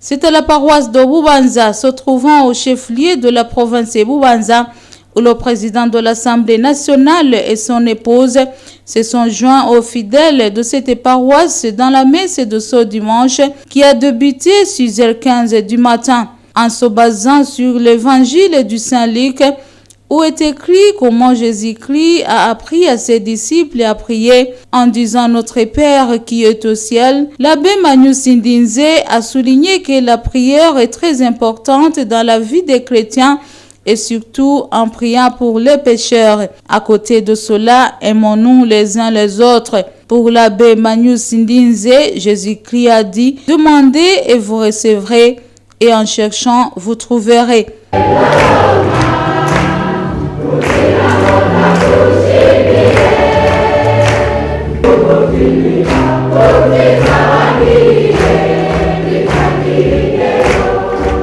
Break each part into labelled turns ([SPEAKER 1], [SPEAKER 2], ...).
[SPEAKER 1] C'est à la paroisse de Bubanza, se trouvant au chef-lieu de la province de Bubanza, où le président de l'Assemblée nationale et son épouse se sont joints aux fidèles de cette paroisse dans la messe de ce dimanche qui a débuté à 6h15 du matin. En se basant sur l'évangile du Saint-Luc, où est écrit comment Jésus-Christ a appris à ses disciples à prier en disant « Notre Père qui est au ciel », l'abbé Manu Sindinze a souligné que la prière est très importante dans la vie des chrétiens et surtout en priant pour les pécheurs. À côté de cela, aimons-nous les uns les autres. Pour l'abbé Manu Sindinze, Jésus-Christ a dit « Demandez et vous recevrez, et en cherchant, vous trouverez ».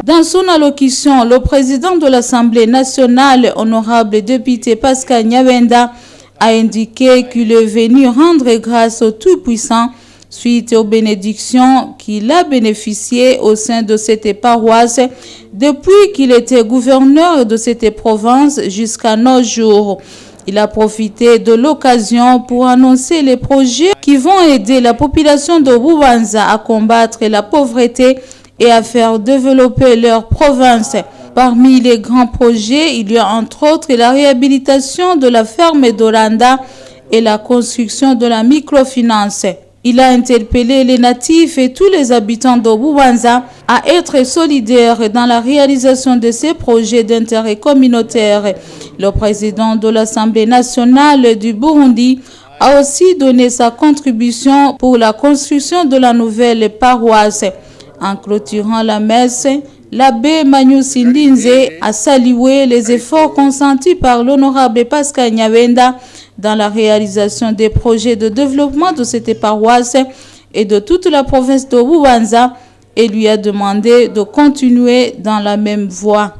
[SPEAKER 1] Dans son allocution, le président de l'Assemblée nationale, honorable député Pascal Nyabenda, a indiqué qu'il est venu rendre grâce au Tout-Puissant suite aux bénédictions qu'il a bénéficiées au sein de cette paroisse depuis qu'il était gouverneur de cette province jusqu'à nos jours. Il a profité de l'occasion pour annoncer les projets qui vont aider la population de Bubanza à combattre la pauvreté et à faire développer leur province. Parmi les grands projets, il y a entre autres la réhabilitation de la ferme d'Oranda et la construction de la microfinance. Il a interpellé les natifs et tous les habitants de Bubanza à être solidaires dans la réalisation de ces projets d'intérêt communautaire. Le président de l'Assemblée nationale du Burundi a aussi donné sa contribution pour la construction de la nouvelle paroisse. En clôturant la messe, l'abbé Manu Sindinze a salué les efforts consentis par l'honorable Pascal Nyabenda dans la réalisation des projets de développement de cette paroisse et de toute la province de Bubanza et lui a demandé de continuer dans la même voie.